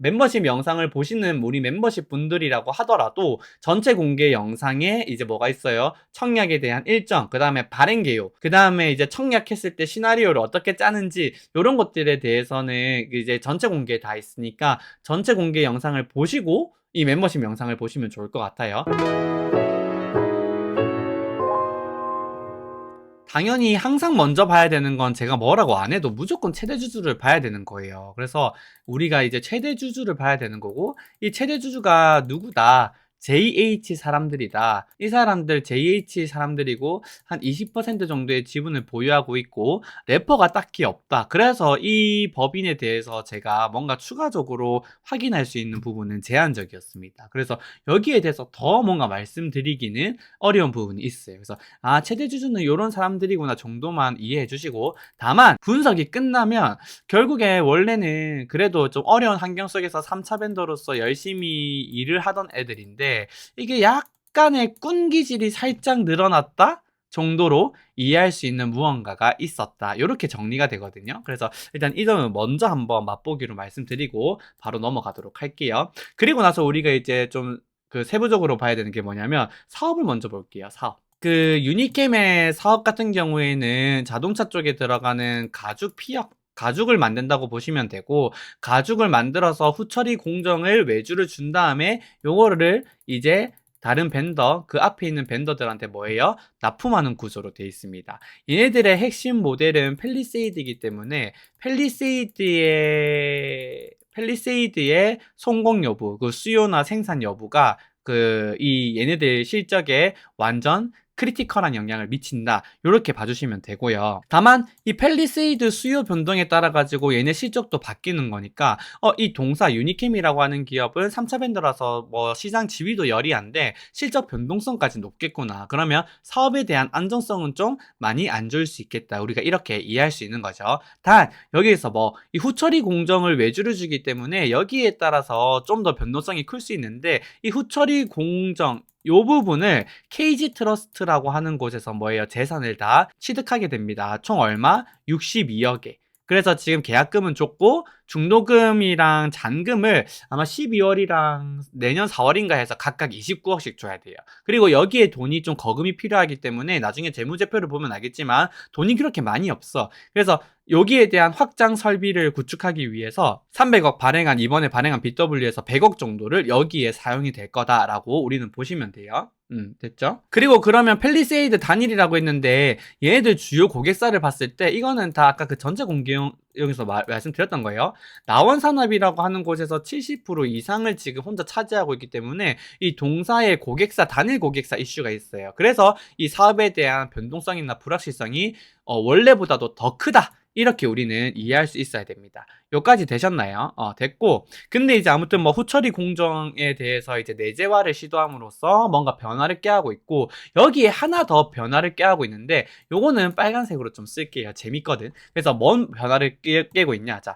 멤버십 영상을 보시는 우리 멤버십 분들이라고 하더라도 전체 공개 영상에 이제 뭐가 있어요? 청약에 대한 일정, 그 다음에 발행 개요, 그 다음에 이제 청약했을 때 시나리오를 어떻게 짜는지 이런 것들에 대해서는 이제 전체 공개 다 있으니까 전체 공개 영상을 보시고 이 멤버십 영상을 보시면 좋을 것 같아요. 당연히 항상 먼저 봐야 되는 건 제가 뭐라고 안 해도 무조건 최대 주주를 봐야 되는 거예요. 그래서 우리가 이제 최대 주주를 봐야 되는 거고, 이 최대 주주가 누구다? JH 사람들이다. 이 사람들 JH 사람들이고 한 20% 정도의 지분을 보유하고 있고 래퍼가 딱히 없다. 그래서 이 법인에 대해서 제가 뭔가 추가적으로 확인할 수 있는 부분은 제한적이었습니다. 그래서 여기에 대해서 더 뭔가 말씀드리기는 어려운 부분이 있어요. 그래서 최대 주주는 이런 사람들이구나 정도만 이해해 주시고, 다만 분석이 끝나면 결국에 원래는 그래도 좀 어려운 환경 속에서 3차 벤더로서 열심히 일을 하던 애들인데 이게 약간의 꾼 기질이 살짝 늘어났다 정도로 이해할 수 있는 무언가가 있었다. 이렇게 정리가 되거든요. 그래서 일단 이 점은 먼저 한번 맛보기로 말씀드리고 바로 넘어가도록 할게요. 그리고 나서 우리가 이제 좀 그 세부적으로 봐야 되는 게 뭐냐면 사업을 먼저 볼게요. 사업. 그 유니캠의 사업 같은 경우에는 자동차 쪽에 들어가는 가죽 피혁, 가죽을 만든다고 보시면 되고, 가죽을 만들어서 후처리 공정을 외주를 준 다음에 요거를 이제 다른 벤더, 그 앞에 있는 벤더들한테 뭐예요? 납품하는 구조로 되어 있습니다. 얘네들의 핵심 모델은 펠리세이드이기 때문에 펠리세이드의 성공 여부, 그 수요나 생산 여부가 이 얘네들 실적에 완전 크리티컬한 영향을 미친다. 이렇게 봐주시면 되고요. 다만 이 펠리세이드 수요 변동에 따라 가지고 얘네 실적도 바뀌는 거니까 이 동사 유니캠이라고 하는 기업은 3차 밴더라서 뭐 시장 지위도 열이한데 실적 변동성까지 높겠구나. 그러면 사업에 대한 안정성은 좀 많이 안 좋을 수 있겠다. 우리가 이렇게 이해할 수 있는 거죠. 단 여기에서 뭐 이 후처리 공정을 외주를 주기 때문에 여기에 따라서 좀 더 변동성이 클 수 있는데, 이 후처리 공정 요 부분을 KG 트러스트라고 하는 곳에서 뭐예요? 재산을 다 취득하게 됩니다. 총 얼마? 62억에. 그래서 지금 계약금은 줬고 중도금이랑 잔금을 아마 12월이랑 내년 4월인가 해서 각각 29억씩 줘야 돼요. 그리고 여기에 돈이 좀 거금이 필요하기 때문에 나중에 재무제표를 보면 알겠지만 돈이 그렇게 많이 없어. 그래서 여기에 대한 확장 설비를 구축하기 위해서 300억 이번에 발행한 BW에서 100억 정도를 여기에 사용이 될 거다라고 우리는 보시면 돼요. 됐죠? 그리고 그러면 펠리세이드 단일이라고 했는데 얘네들 주요 고객사를 봤을 때 이거는 다 아까 그 전체 공개용 여기서 말씀드렸던 거예요. 나원산업이라고 하는 곳에서 70% 이상을 지금 혼자 차지하고 있기 때문에 이 동사의 고객사, 단일 고객사 이슈가 있어요. 그래서 이 사업에 대한 변동성이나 불확실성이 원래보다도 더 크다. 이렇게 우리는 이해할 수 있어야 됩니다. 여기까지 되셨나요? 됐고. 근데 이제 아무튼 뭐 후처리 공정에 대해서 이제 내재화를 시도함으로써 뭔가 변화를 꾀하고 있고, 여기에 하나 더 변화를 꾀하고 있는데 요거는 빨간색으로 좀 쓸게요. 재밌거든. 그래서 뭔 변화를 깨고 있냐? 자,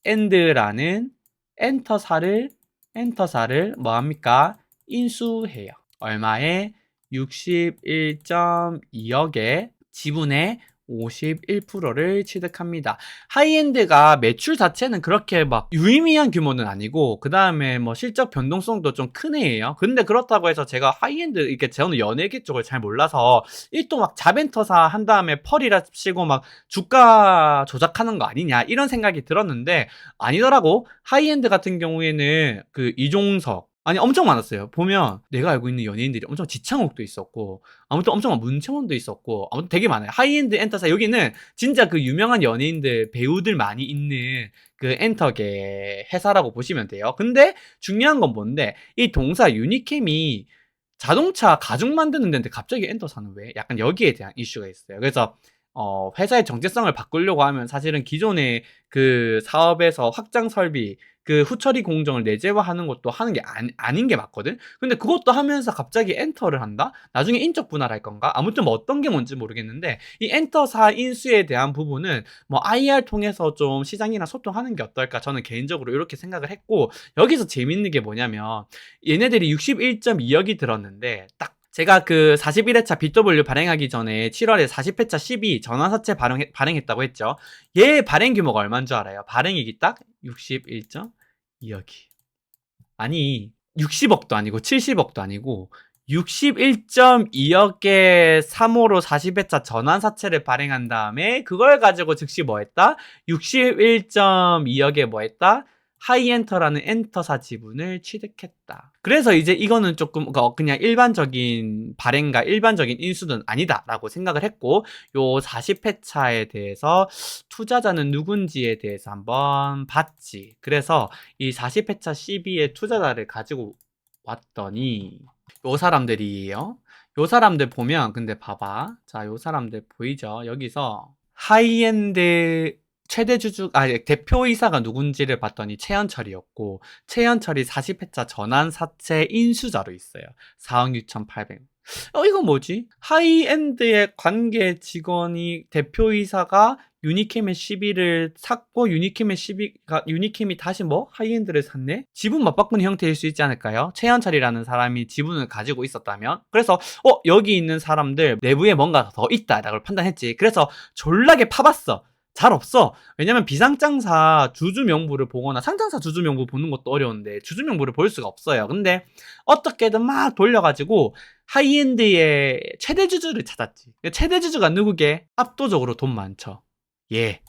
하이엔드라는 엔터사를 뭐합니까? 인수해요. 얼마에? 61.2억의 지분의 51%를 취득합니다. 하이엔드가 매출 자체는 그렇게 막 유의미한 규모는 아니고, 그 다음에 뭐 실적 변동성도 좀 큰 애예요. 근데 그렇다고 해서 제가 하이엔드, 이렇게 저는 연예계 쪽을 잘 몰라서 일도 막 자벤터사 한 다음에 펄이라 치고 막 주가 조작하는 거 아니냐 이런 생각이 들었는데 아니더라고. 하이엔드 같은 경우에는 그 이종석, 아니 엄청 많았어요. 보면 내가 알고 있는 연예인들이 엄청 지창욱도 있었고, 아무튼 엄청 문채원도 있었고, 아무튼 되게 많아요. 하이엔드 엔터사, 여기는 진짜 그 유명한 연예인들, 배우들 많이 있는 그 엔터계 회사라고 보시면 돼요. 근데 중요한 건 뭔데, 이 동사 유니캠이 자동차 가죽 만드는 데인데 갑자기 엔터사는 왜? 약간 여기에 대한 이슈가 있어요. 그래서 회사의 정체성을 바꾸려고 하면 사실은 기존의 그 사업에서 확장 설비, 그 후처리 공정을 내재화하는 것도 하는 게 아닌 게 맞거든? 근데 그것도 하면서 갑자기 엔터를 한다? 나중에 인적 분할할 건가? 아무튼 뭐 어떤 게 뭔지 모르겠는데, 이 엔터사 인수에 대한 부분은 뭐 IR 통해서 좀 시장이랑 소통하는 게 어떨까? 저는 개인적으로 이렇게 생각을 했고, 여기서 재밌는 게 뭐냐면, 얘네들이 61.2억이 들었는데, 딱 제가 그 41회차 BW 발행하기 전에 7월에 40회차 12 전환사채 발행했다고 했죠. 얘 발행 규모가 얼마인 줄 알아요? 발행액이 딱 61.2억이. 아니 60억도 아니고 70억도 아니고 61.2억의 3호로 40회차 전환사채를 발행한 다음에 그걸 가지고 즉시 뭐 했다? 61.2억에 뭐 했다? 하이엔터라는 엔터사 지분을 취득했다. 그래서 이제 이거는 조금 그냥 일반적인 발행과 일반적인 인수는 아니다라고 생각을 했고, 요 40회차에 대해서 투자자는 누군지에 대해서 한번 봤지. 그래서 이 40회차 CB의 투자자를 가지고 왔더니 요 사람들이에요. 요 사람들 보면 근데 봐봐. 자, 요 사람들 보이죠? 여기서 하이엔드 최대 대표이사가 누군지를 봤더니 최현철이었고, 최현철이 40회차 전환사채 인수자로 있어요. 4억 6,800. 이거 뭐지? 하이엔드의 관계 직원이 대표이사가 유니캠의 12를 샀고, 유니캠이 다시 뭐? 하이엔드를 샀네? 지분 맞바꾸는 형태일 수 있지 않을까요? 최현철이라는 사람이 지분을 가지고 있었다면? 그래서, 여기 있는 사람들 내부에 뭔가 더 있다. 라고 판단했지. 그래서 졸라게 파봤어. 잘 없어. 왜냐면 비상장사 주주명부를 보거나 상장사 주주명부 보는 것도 어려운데 주주명부를 볼 수가 없어요. 근데 어떻게든 막 돌려가지고 하이엔드의 최대 주주를 찾았지. 최대 주주가 누구게? 압도적으로 돈 많죠. 예.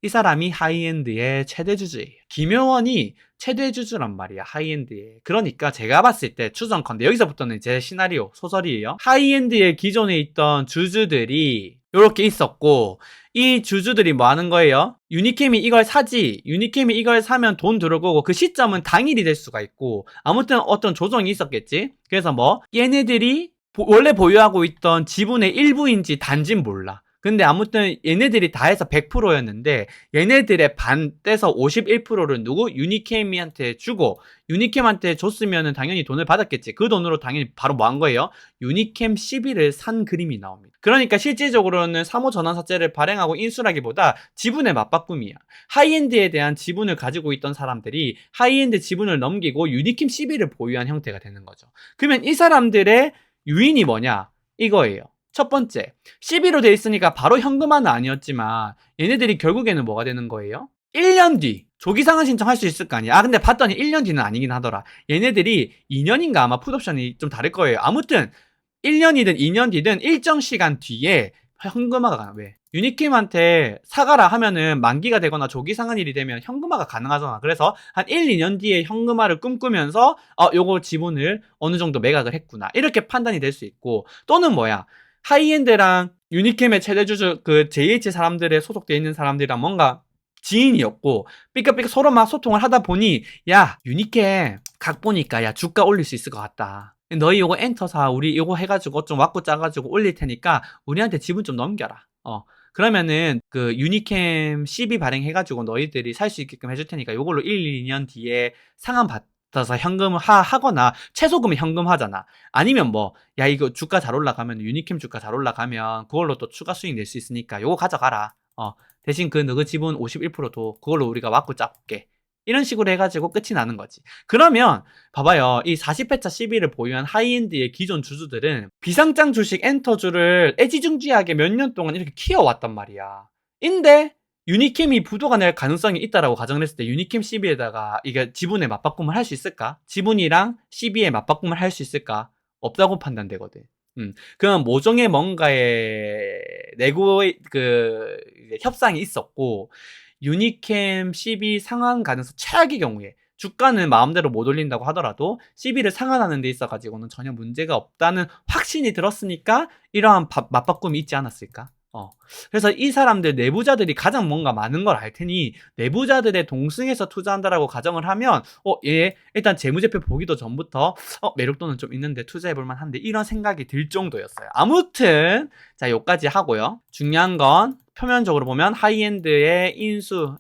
이 사람이 하이엔드의 최대 주주예요. 김효원이 최대 주주란 말이야, 하이엔드에. 그러니까 제가 봤을 때 추정컨대, 여기서부터는 제 시나리오, 소설이에요. 하이엔드의 기존에 있던 주주들이 요렇게 있었고, 이 주주들이 뭐 하는 거예요? 유니캠이 이걸 사지. 유니캠이 이걸 사면 돈 들어오고 그 시점은 당일이 될 수가 있고, 아무튼 어떤 조정이 있었겠지. 그래서 뭐 얘네들이 원래 보유하고 있던 지분의 일부인지 단진 몰라. 근데 아무튼 얘네들이 다 해서 100%였는데 얘네들의 반 떼서 51%를 누구? 유니캠한테 주고, 유니캠한테 줬으면 당연히 돈을 받았겠지. 그 돈으로 당연히 바로 뭐 한 거예요? 유니캠 12를 산 그림이 나옵니다. 그러니까 실질적으로는 3호 전환사채를 발행하고 인수라기보다 지분의 맞바꿈이야. 하이엔드에 대한 지분을 가지고 있던 사람들이 하이엔드 지분을 넘기고 유니캠 12를 보유한 형태가 되는 거죠. 그러면 이 사람들의 유인이 뭐냐? 이거예요. 첫 번째, 12로 돼 있으니까 바로 현금화는 아니었지만 얘네들이 결국에는 뭐가 되는 거예요? 1년 뒤 조기상환 신청할 수 있을 거 아니야. 근데 봤더니 1년 뒤는 아니긴 하더라. 얘네들이 2년인가 아마 풋옵션이 좀 다를 거예요. 아무튼 1년이든 2년 뒤든 일정 시간 뒤에 현금화가 가능. 왜? 유니캠한테 사가라 하면은 만기가 되거나 조기상환일이 되면 현금화가 가능하잖아. 그래서 한 1, 2년 뒤에 현금화를 꿈꾸면서 요거 지분을 어느 정도 매각을 했구나. 이렇게 판단이 될 수 있고, 또는 뭐야? 하이엔드랑 유니캠의 최대주주 그 JH 사람들에 소속되어 있는 사람들이랑 뭔가 지인이었고 삐까삐까 서로 막 소통을 하다 보니, 야 유니캠 각 보니까 야 주가 올릴 수 있을 것 같다. 너희 요거 엔터사 우리 요거 해가지고 좀 왁구 짜가지고 올릴 테니까 우리한테 지분 좀 넘겨라. 그러면은 그 유니캠 12 발행해가지고 너희들이 살 수 있게끔 해줄 테니까 요걸로 1, 2년 뒤에 상환 받아서 현금을 하거나 최소금은 현금하잖아. 아니면 뭐 야 이거 주가 잘 올라가면 유니캠 주가 잘 올라가면 그걸로 또 추가 수익 낼 수 있으니까 요거 가져가라. 대신 그 지분 51%도 그걸로 우리가 왁구 짜볼게. 이런 식으로 해가지고 끝이 나는 거지. 그러면 봐봐요. 이 40회차 12를 보유한 하이엔드의 기존 주주들은 비상장 주식 엔터주를 애지중지하게 몇 년 동안 이렇게 키워왔단 말이야. 인데 유니캠이 부도가 날 가능성이 있다라고 가정을 했을 때 유니캠 12에다가 이게 지분의 맞바꿈을 할 수 있을까? 지분이랑 12의 맞바꿈을 할 수 있을까? 없다고 판단되거든. 그럼 모종의 뭔가의 협상이 있었고, 유니캠 12 상환 가능성 최악의 경우에 주가는 마음대로 못 올린다고 하더라도 12를 상환하는 데 있어가지고는 전혀 문제가 없다는 확신이 들었으니까 이러한 맞바꿈이 있지 않았을까? 그래서 이 사람들 내부자들이 가장 뭔가 많은 걸 알 테니 내부자들의 동승에서 투자한다라고 가정을 하면 얘 일단 재무제표 보기도 전부터 매력도는 좀 있는데 투자해볼 만한데 이런 생각이 들 정도였어요. 아무튼 자 요까지 하고요. 중요한 건 표면적으로 보면 하이엔드의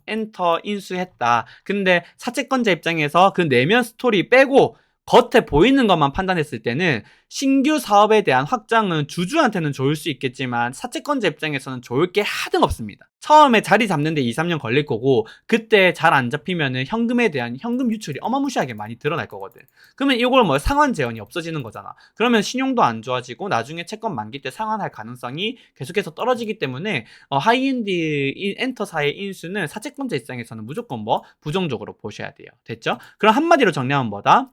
엔터 인수했다. 근데 사채권자 입장에서 그 내면 스토리 빼고 겉에 보이는 것만 판단했을 때는 신규 사업에 대한 확장은 주주한테는 좋을 수 있겠지만 사채권자 입장에서는 좋을 게 하등 없습니다. 처음에 자리 잡는데 2, 3년 걸릴 거고 그때 잘 안 잡히면은 현금에 대한 현금 유출이 어마무시하게 많이 드러날 거거든. 그러면 이걸 뭐 상환 재원이 없어지는 거잖아. 그러면 신용도 안 좋아지고 나중에 채권 만기 때 상환할 가능성이 계속해서 떨어지기 때문에 하이엔드 엔터사의 인수는 사채권자 입장에서는 무조건 뭐 부정적으로 보셔야 돼요. 됐죠? 그럼 한마디로 정리하면 뭐다?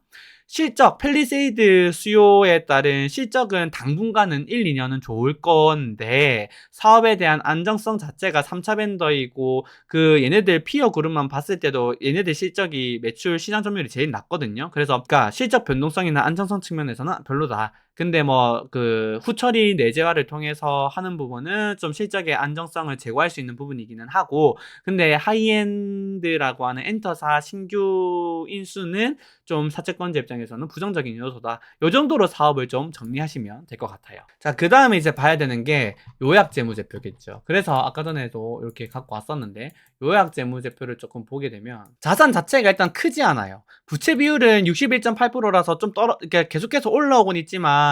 실적, 펠리세이드 수요에 따른 실적은 당분간은 1, 2년은 좋을 건데 사업에 대한 안정성 자체가 3차 벤더이고 그 얘네들 피어 그룹만 봤을 때도 얘네들 실적이 매출 시장 점유율이 제일 낮거든요. 그래서 그러니까 실적 변동성이나 안정성 측면에서는 별로다. 근데 뭐 그 후처리 내재화를 통해서 하는 부분은 좀 실적의 안정성을 제고할 수 있는 부분이기는 하고 근데 하이엔드라고 하는 엔터사 신규 인수는 좀 사채권자 입장에서는 부정적인 요소다. 요 정도로 사업을 좀 정리하시면 될 것 같아요. 자, 그 다음에 이제 봐야 되는 게 요약재무제표겠죠. 그래서 아까 전에도 이렇게 갖고 왔었는데 요약재무제표를 조금 보게 되면 자산 자체가 일단 크지 않아요. 부채 비율은 61.8%라서 좀 그러니까 계속해서 올라오곤 있지만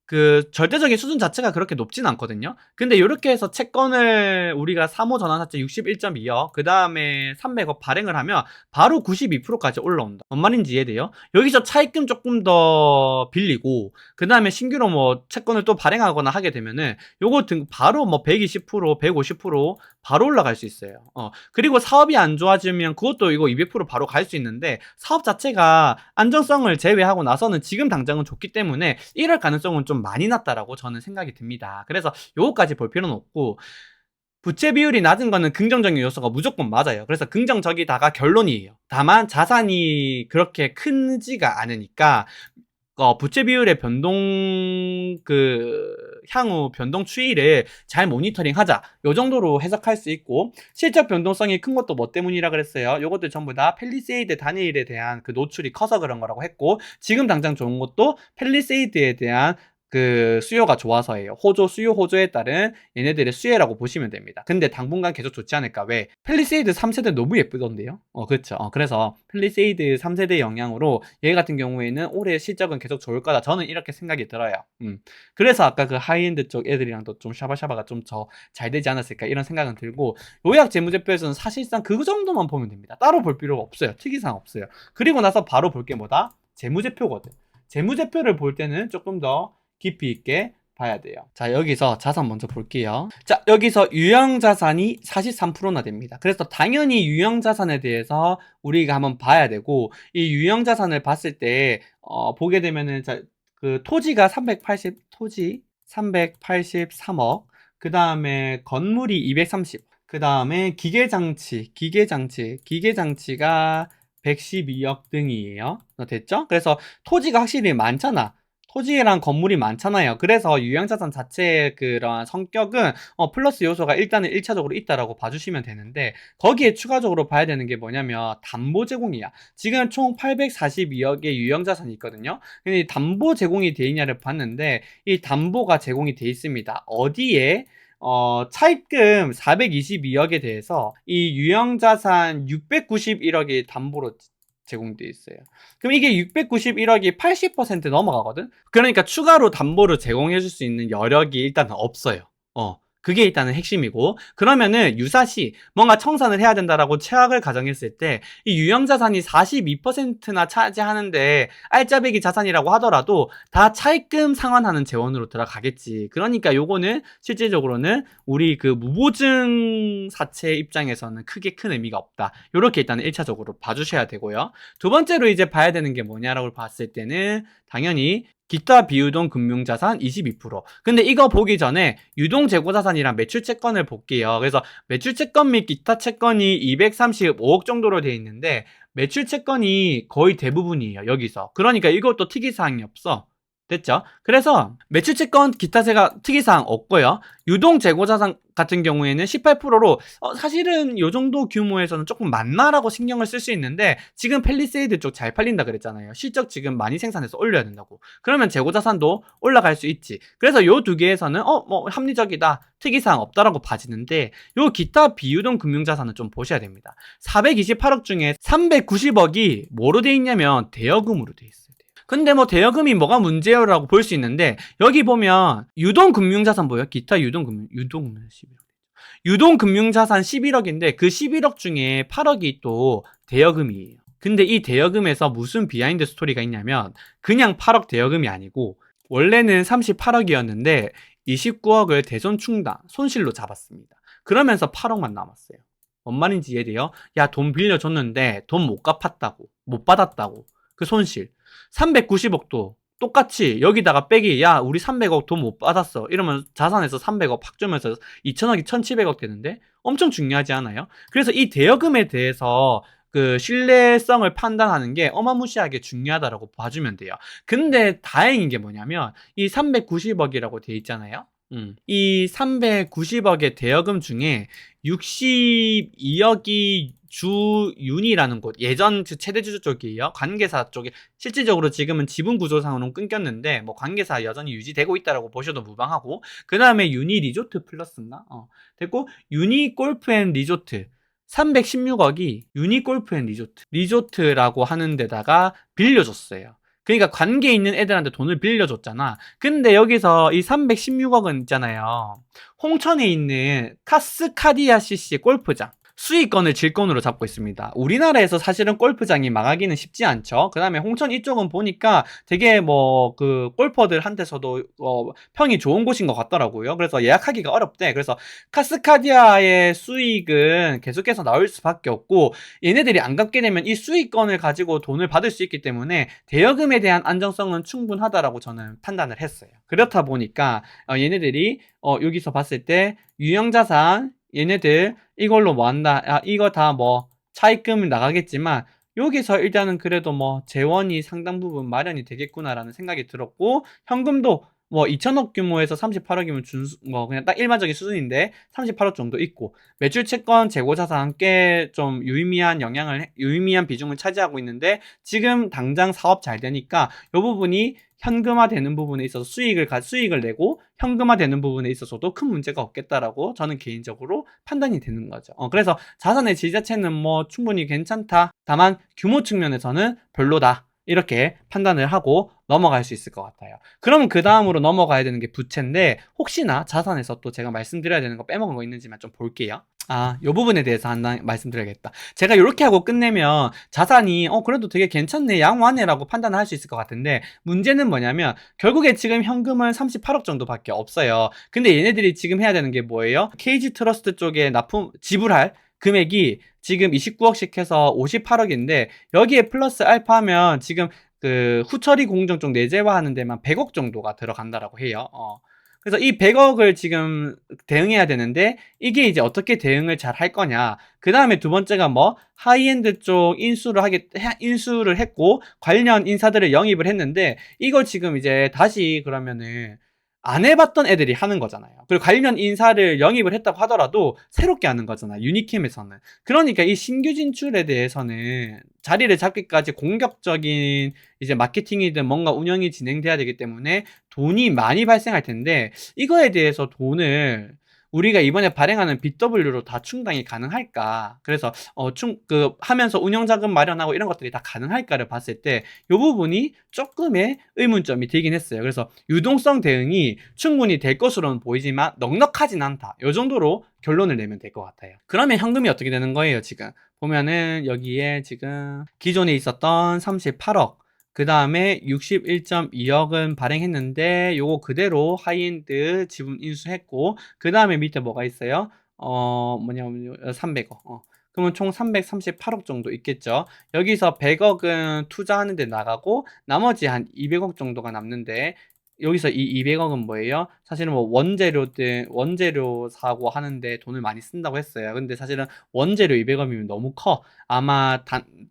그 절대적인 수준 자체가 그렇게 높진 않거든요. 근데 이렇게 해서 채권을 우리가 3호 전환사채 61.2억 그 다음에 300억 발행을 하면 바로 92%까지 올라온다. 뭔 말인지 이해돼요? 여기서 차입금 조금 더 빌리고 그 다음에 신규로 뭐 채권을 또 발행하거나 하게 되면은 요거 바로 뭐 120%, 150% 바로 올라갈 수 있어요. 그리고 사업이 안 좋아지면 그것도 이거 200% 바로 갈 수 있는데 사업 자체가 안정성을 제외하고 나서는 지금 당장은 좋기 때문에 이럴 가능성은 좀 많이 낮다라고 저는 생각이 듭니다. 그래서 요거까지 볼 필요는 없고 부채 비율이 낮은 거는 긍정적인 요소가 무조건 맞아요. 그래서 긍정적이다가 결론이에요. 다만 자산이 그렇게 크지가 않으니까 부채 비율의 변동 향후 변동 추이를 잘 모니터링하자. 요 정도로 해석할 수 있고 실적 변동성이 큰 것도 뭐 때문이라 그랬어요. 요것들 전부 다 펠리세이드 단일에 대한 그 노출이 커서 그런 거라고 했고 지금 당장 좋은 것도 펠리세이드에 대한 그 수요가 좋아서예요. 수요 호조에 따른 얘네들의 수혜라고 보시면 됩니다. 근데 당분간 계속 좋지 않을까? 왜? 펠리세이드 3세대 너무 예쁘던데요? 그렇죠. 그래서 펠리세이드 3세대 영향으로 얘 같은 경우에는 올해 실적은 계속 좋을 거다. 저는 이렇게 생각이 들어요. 그래서 아까 그 하이엔드 쪽 애들이랑도 좀 샤바샤바가 좀 더 잘 되지 않았을까 이런 생각은 들고 요약 재무제표에서는 사실상 그 정도만 보면 됩니다. 따로 볼 필요가 없어요. 특이사항 없어요. 그리고 나서 바로 볼 게 뭐다? 재무제표거든. 재무제표를 볼 때는 조금 더 깊이 있게 봐야 돼요. 자, 여기서 자산 먼저 볼게요. 자, 여기서 유형자산이 43%나 됩니다. 그래서 당연히 유형자산에 대해서 우리가 한번 봐야 되고 이 유형자산을 봤을 때 보게 되면은 그 토지가 383억 그 다음에 건물이 230 그 다음에 기계장치가 112억 등이에요. 됐죠? 그래서 토지가 확실히 많잖아. 토지랑 건물이 많잖아요. 그래서 유형자산 자체의 그런 성격은 플러스 요소가 일단은 1차적으로 있다라고 봐주시면 되는데 거기에 추가적으로 봐야 되는 게 뭐냐면 담보 제공이야. 지금 총 842억의 유형자산이 있거든요. 근데 담보 제공이 돼 있냐를 봤는데 이 담보가 제공이 돼 있습니다. 어디에? 차입금 422억에 대해서 이 유형자산 691억이 담보로 제공돼 있어요. 그럼 이게 691억이 80% 넘어가거든? 그러니까 추가로 담보를 제공해줄 수 있는 여력이 일단 없어요. 그게 일단은 핵심이고 그러면은 유사시 뭔가 청산을 해야 된다라고 최악을 가정했을 때 이 유형자산이 42%나 차지하는데 알짜배기 자산이라고 하더라도 다 차입금 상환하는 재원으로 들어가겠지. 그러니까 요거는 실질적으로는 우리 그 무보증 사채 입장에서는 크게 큰 의미가 없다. 요렇게 일단은 1차적으로 봐주셔야 되고요. 두 번째로 이제 봐야 되는 게 뭐냐라고 봤을 때는 당연히 기타 비유동 금융자산 22%. 근데 이거 보기 전에 유동재고자산이랑 매출채권을 볼게요. 그래서 매출채권 및 기타 채권이 235억 정도로 되어 있는데 매출채권이 거의 대부분이에요. 여기서. 그러니까 이것도 특이사항이 없어. 됐죠? 그래서 매출채권 기타세가 특이사항 없고요. 유동재고자산 같은 경우에는 18%로 사실은 요 정도 규모에서는 조금 많나라고 신경을 쓸 수 있는데 지금 펠리세이드 쪽 잘 팔린다 그랬잖아요. 실적 지금 많이 생산해서 올려야 된다고. 그러면 재고자산도 올라갈 수 있지. 그래서 요 두 개에서는 뭐 합리적이다. 특이사항 없다라고 봐지는데 요 기타 비유동 금융자산은 좀 보셔야 됩니다. 428억 중에 390억이 뭐로 돼 있냐면 대여금으로 돼 있어요. 근데 뭐 대여금이 뭐가 문제요라고 볼 수 있는데 여기 보면 유동금융자산 보여요? 기타 유동금융 11억. 유동금융자산 11억인데 그 11억 중에 8억이 또 대여금이에요. 근데 이 대여금에서 무슨 비하인드 스토리가 있냐면 그냥 8억 대여금이 아니고 원래는 38억이었는데 29억을 대손 충당, 손실로 잡았습니다. 그러면서 8억만 남았어요. 뭔 말인지 이해돼요? 야, 돈 빌려줬는데 돈 못 갚았다고, 못 받았다고. 그 손실. 390억도 똑같이 여기다가 빼기, 야, 우리 300억 돈 못 받았어. 이러면 자산에서 300억 팍 주면서 2천억이 1700억 되는데 엄청 중요하지 않아요? 그래서 이 대여금에 대해서 그 신뢰성을 판단하는 게 어마무시하게 중요하다라고 봐주면 돼요. 근데 다행인 게 뭐냐면 이 390억이라고 돼 있잖아요. 이 390억의 대여금 중에 62억이 주윤이라는 곳, 예전 최대주주 쪽이에요. 관계사 쪽에 실질적으로 지금은 지분 구조상으로는 끊겼는데 뭐 관계사 여전히 유지되고 있다라고 보셔도 무방하고, 그 다음에 유니 리조트 플러스인가? 됐고 유니 골프 앤 리조트 316억이 유니 골프 앤 리조트라고 하는 데다가 빌려줬어요. 그러니까 관계 있는 애들한테 돈을 빌려줬잖아. 근데 여기서 이 316억은 있잖아요. 홍천에 있는 카스카디아 CC 골프장. 수익권을 질권으로 잡고 있습니다. 우리나라에서 사실은 골프장이 망하기는 쉽지 않죠. 그 다음에 홍천 이쪽은 보니까 되게 뭐 그 골퍼들한테서도 평이 좋은 곳인 것 같더라고요. 그래서 예약하기가 어렵대. 그래서 카스카디아의 수익은 계속해서 나올 수밖에 없고, 얘네들이 안 갚게 되면 이 수익권을 가지고 돈을 받을 수 있기 때문에 대여금에 대한 안정성은 충분하다라고 저는 판단을 했어요. 그렇다 보니까 얘네들이 여기서 봤을 때 유형자산 얘네들 이걸로 뭐 한다, 이거 다 뭐 차입금 나가겠지만 여기서 일단은 그래도 뭐 재원이 상당 부분 마련이 되겠구나라는 생각이 들었고, 현금도 뭐 2천억 규모에서 38억이면 뭐 그냥 딱 일반적인 수준인데 38억 정도 있고, 매출 채권 재고 자산 꽤 좀 유의미한 비중을 차지하고 있는데, 지금 당장 사업 잘 되니까 이 부분이 현금화되는 부분에 있어서 수익을 내고 현금화되는 부분에 있어서도 큰 문제가 없겠다라고 저는 개인적으로 판단이 되는 거죠. 그래서 자산의 질 자체는 뭐 충분히 괜찮다. 다만 규모 측면에서는 별로다. 이렇게 판단을 하고 넘어갈 수 있을 것 같아요. 그럼 그 다음으로 넘어가야 되는 게 부채인데, 혹시나 자산에서 또 제가 말씀드려야 되는 거 빼먹은 거 있는지만 좀 볼게요. 요 부분에 대해서 하나 말씀드려야겠다. 제가 이렇게 하고 끝내면 자산이 그래도 되게 괜찮네, 양호하네 라고 판단을 할 수 있을 것 같은데, 문제는 뭐냐면 결국에 지금 현금은 38억 정도밖에 없어요. 근데 얘네들이 지금 해야 되는 게 뭐예요? KG 트러스트 쪽에 지불할 금액이 지금 29억씩 해서 58억인데 여기에 플러스 알파 하면 지금 그 후처리 공정 쪽 내재화하는 데만 100억 정도가 들어간다라고 해요. 그래서 이 100억을 지금 대응해야 되는데 이게 이제 어떻게 대응을 잘 할 거냐. 그 다음에 두 번째가 뭐 하이엔드 쪽 인수를 했고 관련 인사들을 영입을 했는데, 이거 지금 이제 다시 그러면은 안 해봤던 애들이 하는 거잖아요. 그리고 관련 인사를 영입을 했다고 하더라도 새롭게 하는 거잖아요, 유니캠에서는. 그러니까 이 신규 진출에 대해서는 자리를 잡기까지 공격적인 이제 마케팅이든 뭔가 운영이 진행돼야 되기 때문에 돈이 많이 발생할 텐데, 이거에 대해서 돈을 우리가 이번에 발행하는 BW로 다 충당이 가능할까? 그래서 하면서 운영자금 마련하고 이런 것들이 다 가능할까를 봤을 때 이 부분이 조금의 의문점이 되긴 했어요. 그래서 유동성 대응이 충분히 될 것으로는 보이지만 넉넉하진 않다. 이 정도로 결론을 내면 될 것 같아요. 그러면 현금이 어떻게 되는 거예요? 지금 보면은 여기에 지금 기존에 있었던 38억, 그 다음에 61.2억은 발행했는데 요거 그대로 하이엔드 지분 인수했고, 그 다음에 밑에 뭐가 있어요? 300억. 그러면 총 338억 정도 있겠죠. 여기서 100억은 투자하는 데 나가고 나머지 한 200억 정도가 남는데, 여기서 이 200억은 뭐예요? 사실은 뭐 원재료 사고 하는데 돈을 많이 쓴다고 했어요. 근데 사실은 원재료 200억이면 너무 커. 아마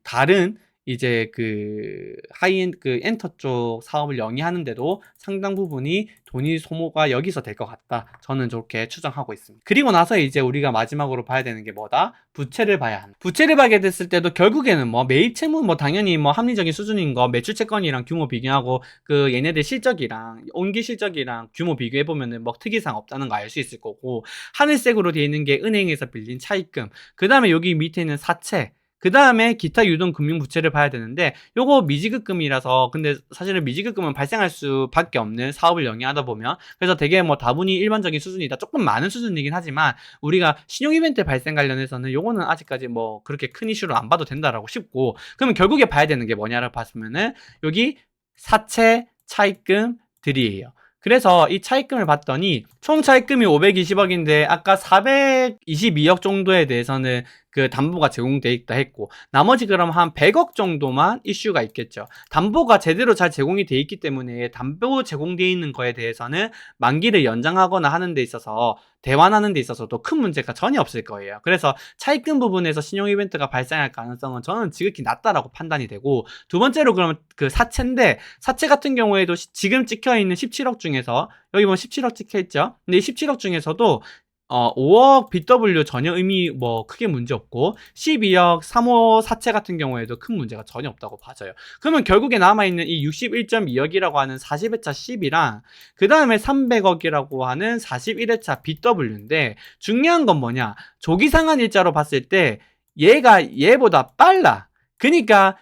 다른 이제 그 하이엔드 그 엔터 쪽 사업을 영위하는데도 상당 부분이 돈이 소모가 여기서 될 것 같다. 저는 저렇게 추정하고 있습니다. 그리고 나서 이제 우리가 마지막으로 봐야 되는 게 뭐다? 부채를 봐야 한다. 부채를 봐게 됐을 때도 결국에는 뭐 매입 채무 뭐 당연히 뭐 합리적인 수준인 거, 매출 채권이랑 규모 비교하고 그 얘네들 실적이랑 온기 실적이랑 규모 비교해 보면은 뭐 특이사항 없다는 거 알 수 있을 거고, 하늘색으로 되어 있는 게 은행에서 빌린 차입금, 그 다음에 여기 밑에 있는 사채, 그 다음에 기타 유동 금융부채를 봐야 되는데 요거 미지급금이라서 근데 사실은 미지급금은 발생할 수밖에 없는 사업을 영위하다 보면 그래서 되게 뭐 다분히 일반적인 수준이다 조금 많은 수준이긴 하지만 우리가 신용 이벤트 발생 관련해서는 요거는 아직까지 뭐 그렇게 큰 이슈로 안 봐도 된다라고 싶고 그러면 결국에 봐야 되는 게 뭐냐라고 봤으면은 여기 사채 차입금들이에요. 그래서 이 차입금을 봤더니 총 차입금이 520억인데 아까 422억 정도에 대해서는 그 담보가 제공돼 있다 했고 나머지 그럼 한 100억 정도만 이슈가 있겠죠. 담보가 제대로 잘 제공이 돼 있기 때문에 담보 제공돼 있는 거에 대해서는 만기를 연장하거나 하는 데 있어서 대환하는 데 있어서도 큰 문제가 전혀 없을 거예요. 그래서 차입금 부분에서 신용 이벤트가 발생할 가능성은 저는 지극히 낮다라고 판단이 되고 두 번째로 그러면 그 사채인데 사채 같은 경우에도 지금 찍혀 있는 17억 중에서 여기 보면 17억 찍혀 있죠. 근데 이 17억 중에서도 5억 BW 전혀 의미 뭐 크게 문제 없고 12억 3호 사채 같은 경우에도 큰 문제가 전혀 없다고 봐져요. 그러면 결국에 남아있는 이 61.2억이라고 하는 40회차 10이랑 그 다음에 300억이라고 하는 41회차 BW인데 중요한 건 뭐냐 조기상환 일자로 봤을 때 얘가 얘보다 빨라. 그러니까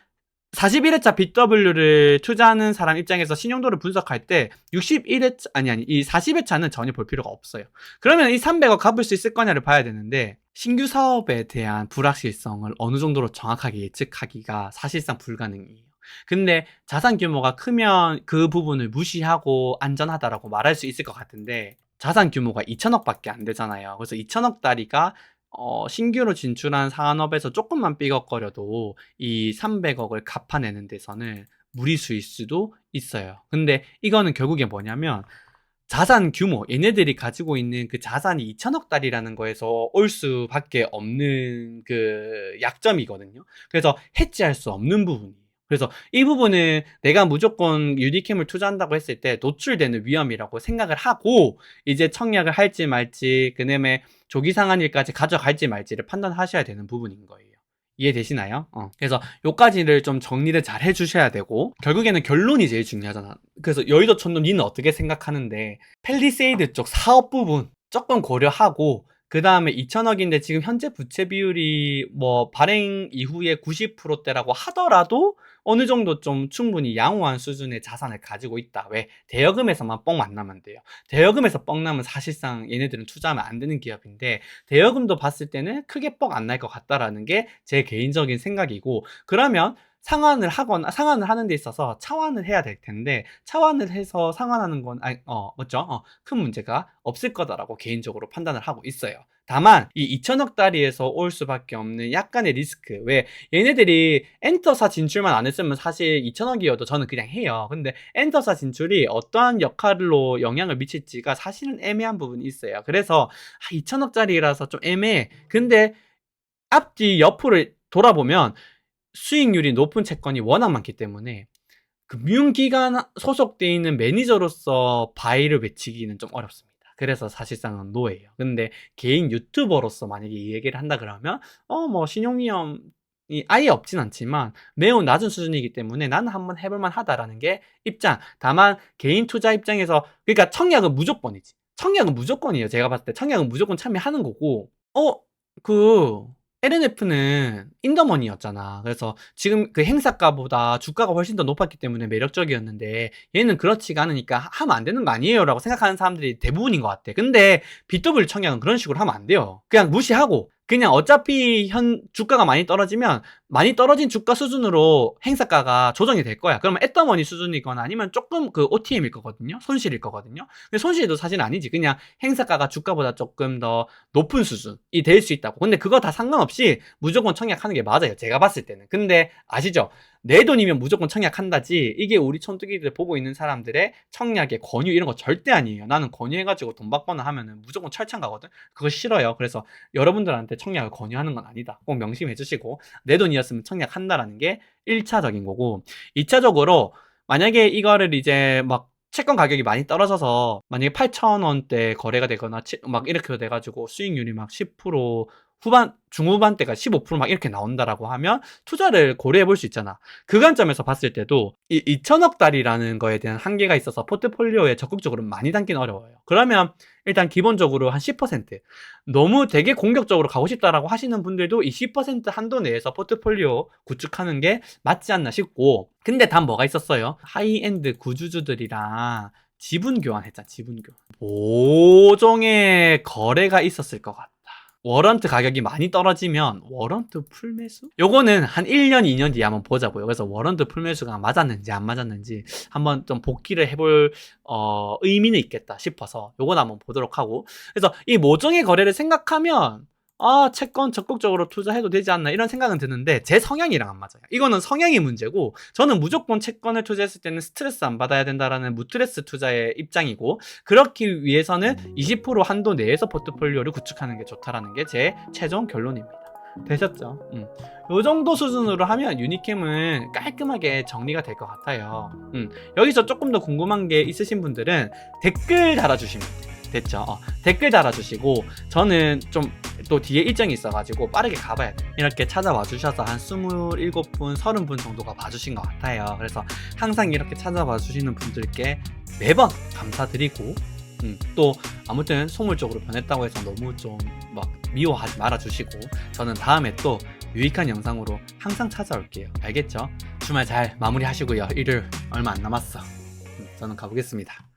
41회차 BW를 투자하는 사람 입장에서 신용도를 분석할 때 61회차 이 40회차는 전혀 볼 필요가 없어요. 그러면 이 300억 갚을 수 있을 거냐를 봐야 되는데 신규 사업에 대한 불확실성을 어느 정도로 정확하게 예측하기가 사실상 불가능해요. 근데 자산 규모가 크면 그 부분을 무시하고 안전하다라고 말할 수 있을 것 같은데 자산 규모가 2천억밖에 안 되잖아요. 그래서 2천억짜리가 신규로 진출한 산업에서 조금만 삐걱거려도 이 300억을 갚아내는 데서는 무리수일 수도 있어요. 근데 이거는 결국에 뭐냐면 자산 규모, 얘네들이 가지고 있는 그 자산이 2천억달이라는 거에서 올 수밖에 없는 그 약점이거든요. 그래서 해지할 수 없는 부분이에요. 그래서 이 부분은 내가 무조건 유니캠을 투자한다고 했을 때 노출되는 위험이라고 생각을 하고 이제 청약을 할지 말지 그다음에 조기 상환일까지 가져갈지 말지를 판단하셔야 되는 부분인 거예요. 이해되시나요? 그래서 요까지를 좀 정리를 잘 해주셔야 되고 결국에는 결론이 제일 중요하잖아. 그래서 여의도 촌놈 니는 어떻게 생각하는데 팰리세이드 쪽 사업 부분 조금 고려하고 그 다음에 2천억인데 지금 현재 부채 비율이 뭐 발행 이후에 90%대라고 하더라도 어느 정도 좀 충분히 양호한 수준의 자산을 가지고 있다. 왜? 대여금에서만 뻥 만나면 돼요. 대여금에서 뻥 나면 사실상 얘네들은 투자하면 안 되는 기업인데 대여금도 봤을 때는 크게 뻥 안 날 것 같다라는 게 제 개인적인 생각이고 그러면 상환을 하는 데 있어서 차환을 해야 될 텐데 차환을 해서 상환하는 건 맞죠? 큰 문제가 없을 거다라고 개인적으로 판단을 하고 있어요. 다만 이 2천억짜리에서 올 수밖에 없는 약간의 리스크 왜 얘네들이 엔터사 진출만 안 했으면 사실 2천억이어도 저는 그냥 해요. 근데 엔터사 진출이 어떠한 역할로 영향을 미칠지가 사실은 애매한 부분이 있어요. 그래서 2천억짜리라서 좀 애매해. 근데 앞뒤 옆을 돌아보면 수익률이 높은 채권이 워낙 많기 때문에 금융기관 소속돼 있는 매니저로서 바이를 외치기는 좀 어렵습니다. 그래서 사실상은 노예예요. 근데 개인 유튜버로서 만약에 이 얘기를 한다 그러면 뭐 신용위험이 아예 없진 않지만 매우 낮은 수준이기 때문에 나는 한번 해볼만 하다라는 게 입장. 다만 개인 투자 입장에서 그러니까 청약은 무조건이지. 청약은 무조건이에요. 제가 봤을 때 청약은 무조건 참여하는 거고 그 LNF는 인더머니였잖아. 그래서 지금 그 행사가보다 주가가 훨씬 더 높았기 때문에 매력적이었는데 얘는 그렇지가 않으니까 하면 안 되는 거 아니에요 라고 생각하는 사람들이 대부분인 것 같아. 근데 BW 청약은 그런 식으로 하면 안 돼요. 그냥 무시하고 그냥 어차피 주가가 많이 떨어지면 많이 떨어진 주가 수준으로 행사가가 조정이 될 거야. 그러면 앳더머니 수준이거나 아니면 조금 그 OTM일 거거든요. 손실일 거거든요. 근데 손실도 사실 아니지. 그냥 행사가가 주가보다 조금 더 높은 수준이 될 수 있다고. 근데 그거 다 상관없이 무조건 청약하는 게 맞아요. 제가 봤을 때는. 근데 아시죠? 내 돈이면 무조건 청약한다지 이게 우리 촌뜨기들 보고 있는 사람들의 청약의 권유 이런 거 절대 아니에요. 나는 권유해가지고 돈 받거나 하면은 무조건 철창 가거든. 그거 싫어요. 그래서 여러분들한테 청약을 권유하는 건 아니다. 꼭 명심해 주시고 내 돈이었으면 청약한다라는 게 1차적인 거고 2차적으로 만약에 이거를 이제 막 채권 가격이 많이 떨어져서 만약에 8,000원대 거래가 되거나 막 이렇게 돼가지고 수익률이 막 10% 중후반 때가 15% 막 이렇게 나온다라고 하면 투자를 고려해 볼 수 있잖아. 그 관점에서 봤을 때도 이 2천억 달이라는 거에 대한 한계가 있어서 포트폴리오에 적극적으로 많이 담기는 어려워요. 그러면 일단 기본적으로 한 10%, 너무 되게 공격적으로 가고 싶다라고 하시는 분들도 이 10% 한도 내에서 포트폴리오 구축하는 게 맞지 않나 싶고, 근데 단 뭐가 있었어요? 하이엔드 구주주들이랑 지분 교환했잖아. 지분 교환. 모종의 거래가 있었을 것 같다. 워런트 가격이 많이 떨어지면 워런트 풀매수? 요거는 한 1년, 2년 뒤에 한번 보자고요. 그래서 워런트 풀매수가 맞았는지 안 맞았는지 한번 좀 복기를 해볼 의미는 있겠다 싶어서 요건 한번 보도록 하고, 그래서 이 모종의 거래를 생각하면 채권 적극적으로 투자해도 되지 않나 이런 생각은 드는데 제 성향이랑 안 맞아요. 이거는 성향의 문제고, 저는 무조건 채권을 투자했을 때는 스트레스 안 받아야 된다라는 무트레스 투자의 입장이고, 그렇기 위해서는 20% 한도 내에서 포트폴리오를 구축하는 게 좋다라는 게 제 최종 결론입니다. 되셨죠? 요 정도 수준으로 하면 유니캠은 깔끔하게 정리가 될 것 같아요. 여기서 조금 더 궁금한 게 있으신 분들은 댓글 달아주시면 돼요. 됐죠? 댓글 달아주시고, 저는 좀 또 뒤에 일정이 있어가지고 빠르게 가봐야 돼요. 이렇게 찾아와 주셔서 한 27분, 30분 정도가 봐주신 것 같아요. 그래서 항상 이렇게 찾아와 주시는 분들께 매번 감사드리고, 또 아무튼 소물적으로 변했다고 해서 너무 좀 막 미워하지 말아주시고, 저는 다음에 또 유익한 영상으로 항상 찾아올게요. 알겠죠? 주말 잘 마무리하시고요. 일요일 얼마 안 남았어. 저는 가보겠습니다.